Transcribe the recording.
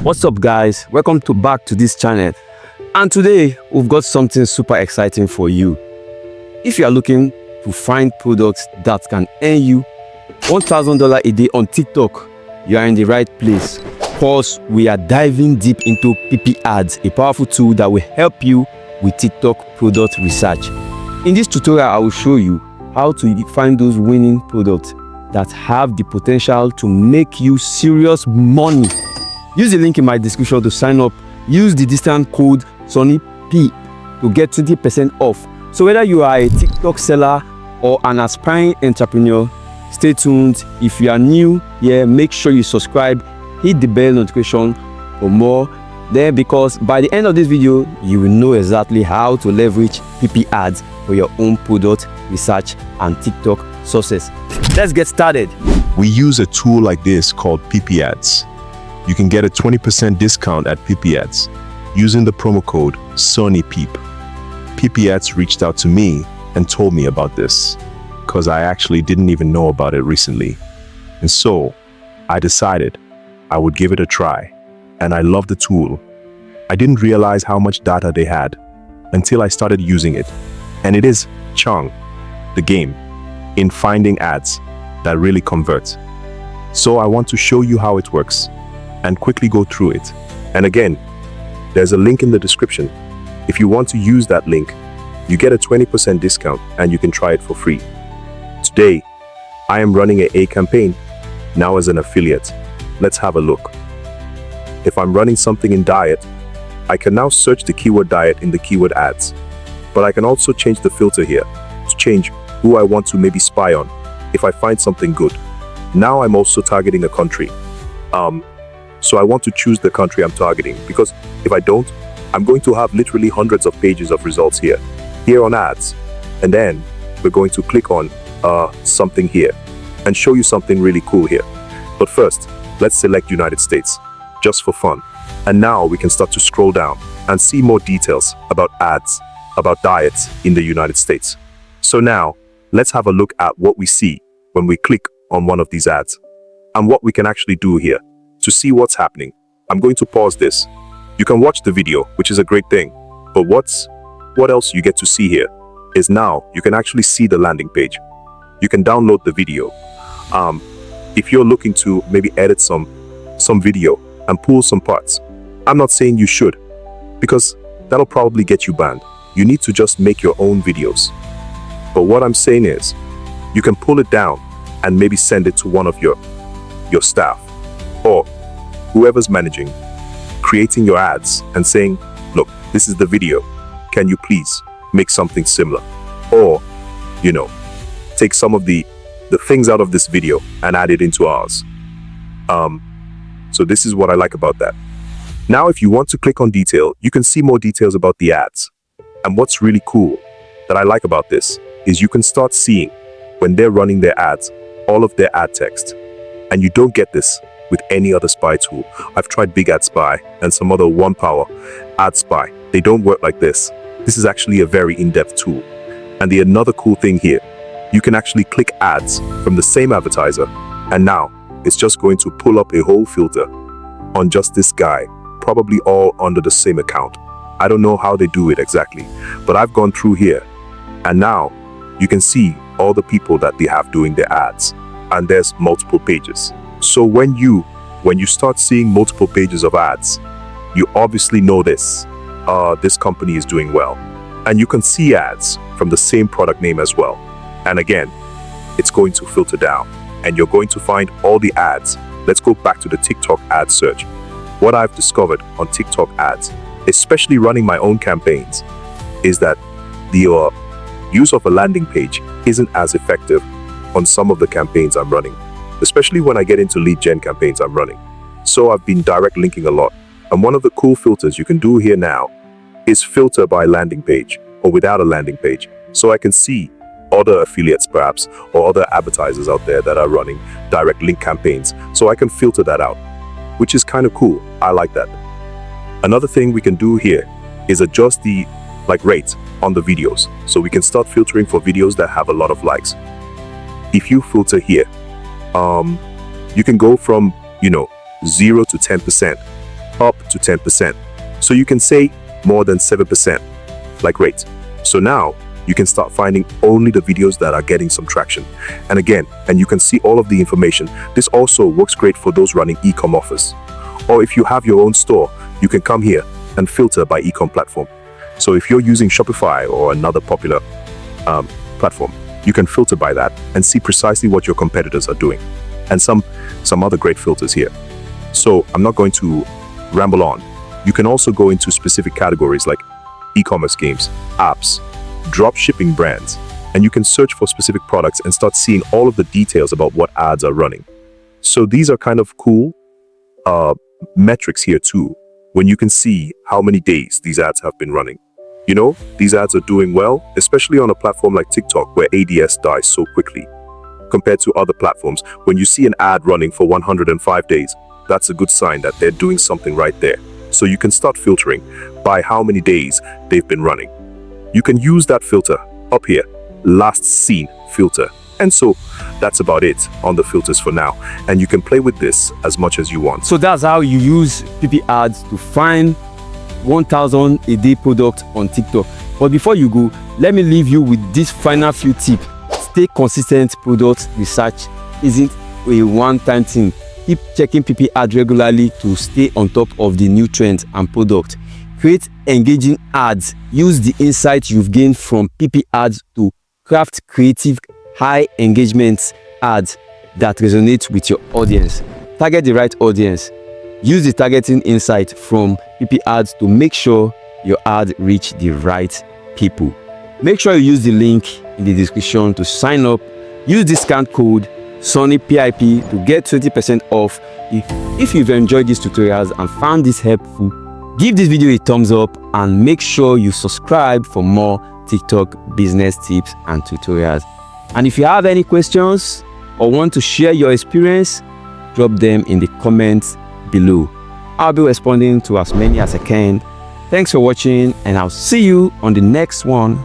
What's up guys, welcome back to this channel, and today we've got something super exciting for you. If you are looking to find products that can earn you $1,000 a day on TikTok, you are in the right place, because we are diving deep into pipiads, a powerful tool that will help you with TikTok product research. In this tutorial, I will show you how to find those winning products that have the potential to make you serious money. Use the link in my description to sign up. Use the discount code SONNYP to get 20% off. So whether you are a TikTok seller or an aspiring entrepreneur, stay tuned. If you are new here, make sure you subscribe, hit the bell notification for more there, because by the end of this video, you will know exactly how to leverage pipiads for your own product research and TikTok success. Let's get started. We use a tool like this called pipiads. You can get a 20% discount at pipiads using the promo code SONNYP. Pipiads reached out to me and told me about this because I actually didn't even know about it recently. And so I decided I would give it a try, and I love the tool. I didn't realize how much data they had until I started using it. And it is Chung, the game, in finding ads that really convert. So I want to show you how it works and quickly go through it. And again, there's a link in the description. If you want to use that link, you get a 20% discount and you can try it for free. Today, I am running a campaign now as an affiliate. Let's have a look. If I'm running something in diet, I can now search the keyword diet in the keyword ads. But I can also change the filter here to change who I want to maybe spy on if I find something good. Now I'm also targeting a country. So I want to choose the country I'm targeting, because if I don't, I'm going to have literally hundreds of pages of results here on ads. And then we're going to click on something here and show you something really cool here. But first, let's select United States just for fun. And now we can start to scroll down and see more details about ads, about diets in the United States. So now let's have a look at what we see when we click on one of these ads and what we can actually do here to see what's happening. I'm going to pause this. You can watch the video, which is a great thing. But what else you get to see here is now you can actually see the landing page. You can download the video. If you're looking to maybe edit some video and pull some parts, I'm not saying you should, because that'll probably get you banned. You need to just make your own videos. But what I'm saying is, you can pull it down and maybe send it to one of your staff or whoever's managing, creating your ads and saying, look, this is the video. Can you please make something similar? Or, take some of the things out of this video and add it into ours. So this is what I like about that. Now, if you want to click on detail, you can see more details about the ads. And what's really cool that I like about this is you can start seeing when they're running their ads, all of their ad text. And you don't get this with any other spy tool. I've tried Big Ad Spy and some other One Power Ad Spy. They don't work like this. This is actually a very in-depth tool. And another cool thing here, you can actually click ads from the same advertiser, and now it's just going to pull up a whole filter on just this guy, probably all under the same account. I don't know how they do it exactly, but I've gone through here, and now you can see all the people that they have doing their ads, and there's multiple pages. So when you start seeing multiple pages of ads, you obviously know this company is doing well. And you can see ads from the same product name as well. And again, it's going to filter down and you're going to find all the ads. Let's go back to the TikTok ad search. What I've discovered on TikTok ads, especially running my own campaigns, is that the use of a landing page isn't as effective on some of the campaigns I'm running, especially when I get into lead gen campaigns I'm running. So I've been direct linking a lot. And one of the cool filters you can do here now is filter by landing page or without a landing page. So I can see other affiliates perhaps or other advertisers out there that are running direct link campaigns. So I can filter that out, which is kind of cool. I like that. Another thing we can do here is adjust the rate on the videos. So we can start filtering for videos that have a lot of likes. If you filter here, you can go from 0 to 10%. up to 10%. So you can say more than 7%. Like great. So now you can start finding only the videos that are getting some traction. And again, you can see all of the information. This also works great for those running e-com offers. Or if you have your own store, you can come here and filter by e-com platform. So if you're using Shopify or another popular platform, you can filter by that and see precisely what your competitors are doing. And some other great filters here. So I'm not going to ramble on. You can also go into specific categories like e-commerce games, apps, drop shipping brands, and you can search for specific products and start seeing all of the details about what ads are running. So these are kind of cool metrics here too, when you can see how many days these ads have been running. You know, these ads are doing well, especially on a platform like TikTok where ADS dies so quickly. Compared to other platforms, when you see an ad running for 105 days, that's a good sign that they're doing something right there. So you can start filtering by how many days they've been running. You can use that filter up here, last seen filter. And so that's about it on the filters for now. And you can play with this as much as you want. So that's how you use pipiads to find 1,000 a day product on TikTok. But before you go, let me leave you with this final few tips. Stay consistent. Product research isn't a one-time thing. Keep checking pipiads regularly to stay on top of the new trends and products. Create engaging ads. Use the insight you've gained from pipiads to craft creative, high engagement ads that resonate with your audience. Target the right audience. Use the targeting insight from pipiads to make sure your ad reach the right people. Make sure you use the link in the description to sign up. Use discount code SONNYPIP to get 20% off. If you've enjoyed these tutorials and found this helpful, give this video a thumbs up and make sure you subscribe for more TikTok business tips and tutorials. And if you have any questions or want to share your experience, drop them in the comments below. I'll be responding to as many as I can. Thanks for watching, and I'll see you on the next one.